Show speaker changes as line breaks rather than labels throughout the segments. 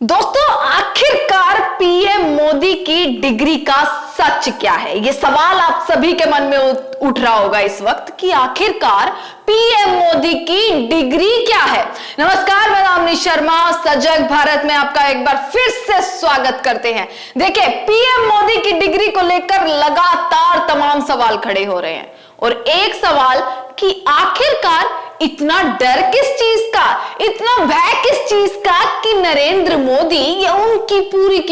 दोस्तों, आखिरकार पीएम मोदी की डिग्री का सच क्या है? ये सवाल आप सभी के मन में उठ रहा होगा इस वक्त कि आखिरकार पीएम मोदी की डिग्री क्या है। नमस्कार, मैं रामनी शर्मा सजग भारत में आपका एक बार फिर से स्वागत करते हैं। देखिए, पीएम मोदी की डिग्री को लेकर लगातार तमाम सवाल खड़े हो रहे हैं और एक सवाल कि आखिरकार इतना डर किस चीज का, इतना भय किस चीज का कि नरेंद्र मोदी या उनकी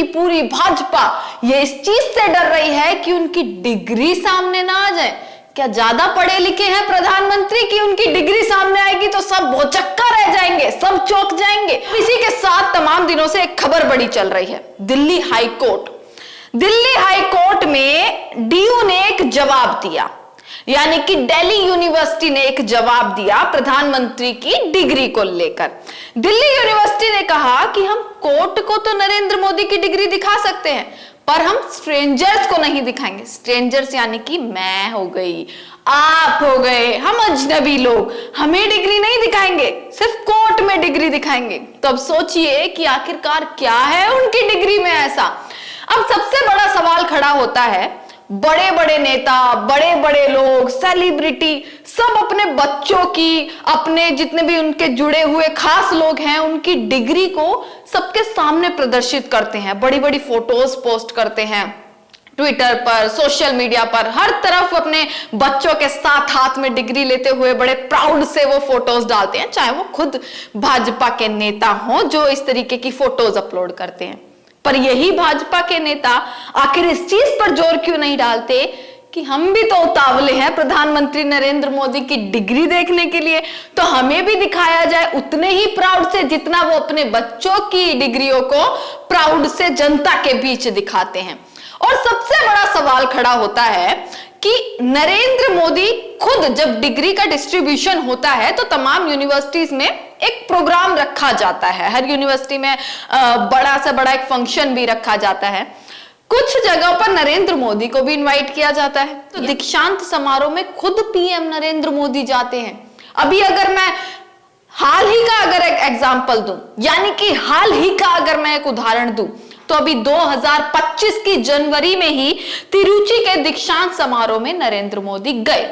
पूरी भाजपा ये इस चीज से डर रही है कि उनकी डिग्री सामने ना आ जाए। क्या ज्यादा पढ़े लिखे हैं प्रधानमंत्री की उनकी डिग्री सामने आएगी तो सब भौचक्का रह जाएंगे, सब चौंक जाएंगे। इसी के साथ तमाम दिनों से एक खबर बड़ी चल रही है। दिल्ली हाई कोर्ट में डीयू ने एक जवाब दिया, यानी कि दिल्ली यूनिवर्सिटी ने एक जवाब दिया प्रधानमंत्री की डिग्री को लेकर। दिल्ली यूनिवर्सिटी ने कहा कि हम कोर्ट को तो नरेंद्र मोदी की डिग्री दिखा सकते हैं, पर हम स्ट्रेंजर्स को नहीं दिखाएंगे। स्ट्रेंजर्स यानी कि मैं हो गई, आप हो गए, हम अजनबी लोग, हमें डिग्री नहीं दिखाएंगे, सिर्फ कोर्ट में डिग्री दिखाएंगे। तो अब सोचिए कि आखिरकार क्या है उनकी डिग्री में ऐसा। अब सबसे बड़ा सवाल खड़ा होता है, बड़े बड़े नेता, बड़े बड़े लोग, सेलिब्रिटी सब अपने बच्चों की, अपने जितने भी उनके जुड़े हुए खास लोग हैं उनकी डिग्री को सबके सामने प्रदर्शित करते हैं, बड़ी बड़ी फोटोज पोस्ट करते हैं ट्विटर पर, सोशल मीडिया पर, हर तरफ अपने बच्चों के साथ हाथ में डिग्री लेते हुए बड़े प्राउड से वो फोटोज डालते हैं, चाहे वो खुद भाजपा के नेता हो जो इस तरीके की फोटोज अपलोड करते हैं। पर यही भाजपा के नेता आखिर इस चीज पर जोर क्यों नहीं डालते कि हम भी तो उतावले हैं प्रधानमंत्री नरेंद्र मोदी की डिग्री देखने के लिए, तो हमें भी दिखाया जाए उतने ही प्राउड से जितना वो अपने बच्चों की डिग्रियों को प्राउड से जनता के बीच दिखाते हैं। और सबसे बड़ा सवाल खड़ा होता है कि नरेंद्र मोदी खुद जब डिग्री का डिस्ट्रीब्यूशन होता है तो तमाम यूनिवर्सिटीज में एक प्रोग्राम रखा जाता है, हर यूनिवर्सिटी में बड़ा से बड़ा एक फंक्शन भी रखा जाता है। कुछ जगहों पर नरेंद्र मोदी को भी इनवाइट किया जाता है, तो दीक्षांत समारोह में खुद पीएम नरेंद्र मोदी जाते हैं। अभी अगर मैं हाल ही का अगर एक एग्जांपल दूं, यानी कि हाल ही का अगर मैं एक उदाहरण दूं, तो अभी 2025 की जनवरी में ही तिरुचि के दीक्षांत समारोह में नरेंद्र मोदी गए,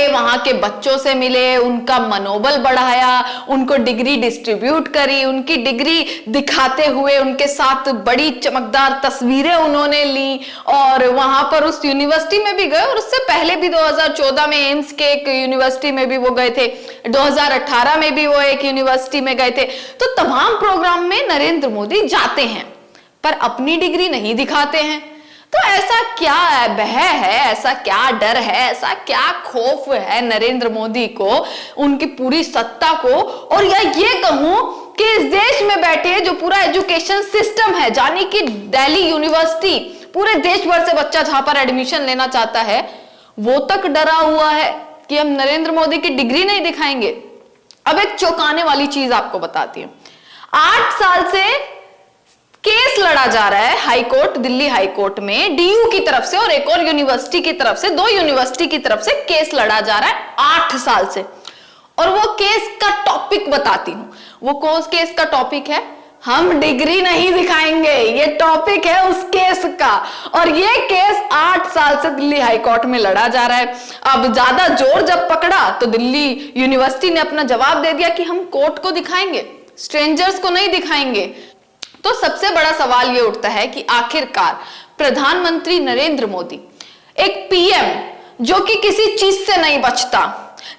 वहां के बच्चों से मिले, उनका मनोबल बढ़ाया, उनको डिग्री डिस्ट्रीब्यूट करी, उनकी डिग्री दिखाते हुए उनके साथ बड़ी चमकदार तस्वीरें उन्होंने ली और वहां पर उस यूनिवर्सिटी में भी गए। और उससे पहले भी 2014 में एम्स के एक यूनिवर्सिटी में भी वो गए थे, 2018 में भी वो एक यूनिवर्सिटी में गए थे। तो तमाम प्रोग्राम में नरेंद्र मोदी जाते हैं पर अपनी डिग्री नहीं दिखाते हैं। तो ऐसा क्या भय है, ऐसा क्या डर है, ऐसा क्या खौफ है नरेंद्र मोदी को, उनकी पूरी सत्ता को, और या ये कहूं कि इस देश में बैठे जो पूरा एजुकेशन सिस्टम है, यानी कि दिल्ली यूनिवर्सिटी पूरे देश भर से बच्चा जहां पर एडमिशन लेना चाहता है, वो तक डरा हुआ है कि हम नरेंद्र मोदी की डिग्री नहीं दिखाएंगे। अब एक चौंकाने वाली चीज आपको बताती हूं। 8 साल से केस लड़ा जा रहा है high court, Delhi high court में डीयू की तरफ से और एक और यूनिवर्सिटी की तरफ से, 2 यूनिवर्सिटी की तरफ से केस लड़ा जा रहा है 8 साल से। और वो केस का टॉपिक बताती हूं, वो केस का टॉपिक है हम डिग्री नहीं दिखाएंगे। ये टॉपिक है उस केस का, और ये केस 8 साल से दिल्ली हाई कोर्ट में लड़ा जा रहा है। अब ज्यादा जोर जब पकड़ा तो दिल्ली यूनिवर्सिटी ने अपना जवाब दे दिया कि हम कोर्ट को दिखाएंगे, स्ट्रेंजर्स को नहीं दिखाएंगे। तो सबसे बड़ा सवाल ये उठता है कि आखिरकार प्रधानमंत्री नरेंद्र मोदी, एक पीएम जो कि किसी चीज से नहीं बचता,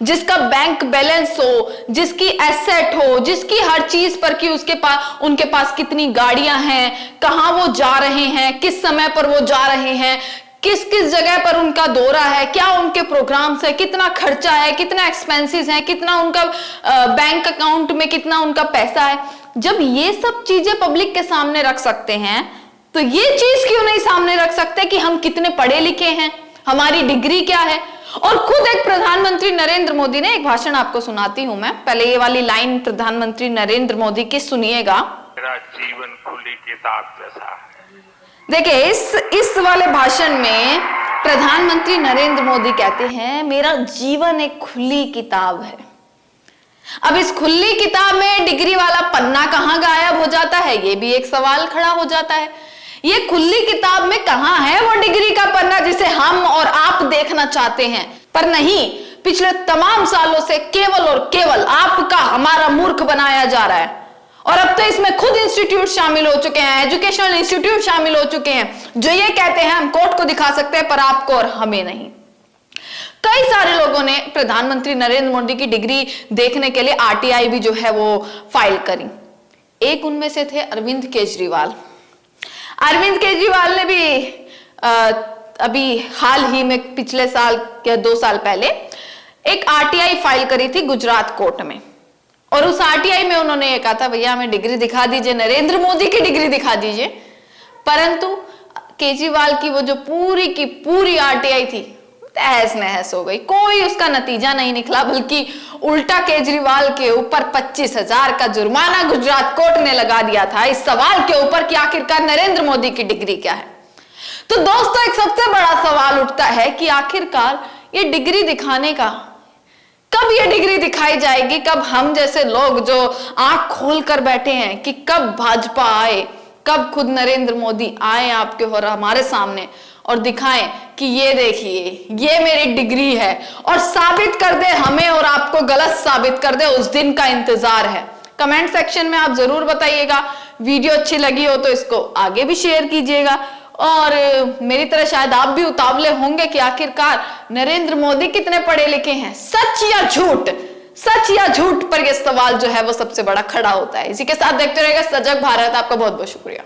जिसका बैंक बैलेंस हो, जिसकी एसेट हो, जिसकी हर चीज पर कि उनके पास कितनी गाड़ियां हैं, कहां वो जा रहे हैं, किस समय पर वो जा रहे हैं, किस किस जगह पर उनका दौरा है, क्या उनके प्रोग्राम्स है, कितना खर्चा है, कितना एक्सपेंसेस है, कितना उनका बैंक अकाउंट में कितना उनका पैसा है। जब ये सब चीजें पब्लिक के सामने रख सकते हैं तो ये चीज क्यों नहीं सामने रख सकते कि हम कितने पढ़े लिखे हैं, हमारी डिग्री क्या है। और खुद एक प्रधानमंत्री नरेंद्र मोदी ने एक भाषण आपको सुनाती हूं मैं, पहले ये वाली लाइन प्रधानमंत्री नरेंद्र मोदी की सुनिएगा।
मेरा जीवन खुली किताब जैसा है।
देखिए, इस वाले भाषण में प्रधानमंत्री नरेंद्र मोदी कहते हैं मेरा जीवन एक खुली किताब है। अब इस खुली किताब में डिग्री वाला पन्ना कहां गायब हो जाता है, ये भी एक सवाल खड़ा हो जाता है। ये खुली किताब में कहां है वो डिग्री का पन्ना जिसे हम और आप देखना चाहते हैं? पर नहीं, पिछले तमाम सालों से केवल और केवल आपका हमारा मूर्ख बनाया जा रहा है। और अब तो इसमें खुद इंस्टीट्यूट शामिल हो चुके हैं, एजुकेशनल इंस्टीट्यूट शामिल हो चुके हैं, जो ये कहते हैं हम कोर्ट को दिखा सकते हैं पर आपको और हमें नहीं। कई सारे लोगों ने प्रधानमंत्री नरेंद्र मोदी की डिग्री देखने के लिए आरटीआई भी जो है वो फाइल करी। एक उनमें से थे अरविंद केजरीवाल। अरविंद केजरीवाल ने भी अभी हाल ही में पिछले साल या 2 साल पहले एक आरटीआई फाइल करी थी गुजरात कोर्ट में। और उस आरटीआई में उन्होंने ये कहा था भैया हमें डिग्री दिखा दीजिए, नरेंद्र मोदी की डिग्री दिखा दीजिए। परंतु केजरीवाल की वो जो पूरी की पूरी आरटीआई थी तहस नहस हो गई, कोई उसका नतीजा नहीं निकला, बल्कि उल्टा केजरीवाल के ऊपर 25,000 का जुर्माना गुजरात कोर्ट ने लगा दिया था इस सवाल के ऊपर कि आखिरकार नरेंद्र मोदी की डिग्री क्या है। तो दोस्तों, एक सबसे बड़ा सवाल उठता है कि आखिरकार ये डिग्री दिखाने का कब ये डिग्री दिखाई जाएगी? कब हम जैसे लोग जो आंख खोल कर बैठे हैं कि कब भाजपा आए, कब खुद नरेंद्र मोदी आए आपके और हमारे सामने और दिखाएं कि ये देखिए ये मेरी डिग्री है, और साबित कर दे हमें और आपको गलत साबित कर दे, उस दिन का इंतजार है। कमेंट सेक्शन में आप जरूर बताइएगा। वीडियो अच्छी लगी हो तो इसको आगे भी शेयर कीजिएगा, और मेरी तरह शायद आप भी उतावले होंगे कि आखिरकार नरेंद्र मोदी कितने पढ़े लिखे हैं, सच या झूठ? सच या झूठ पर यह सवाल जो है वो सबसे बड़ा खड़ा होता है। इसी के साथ देखते रहिएगा सजग भारत। आपका बहुत बहुत शुक्रिया।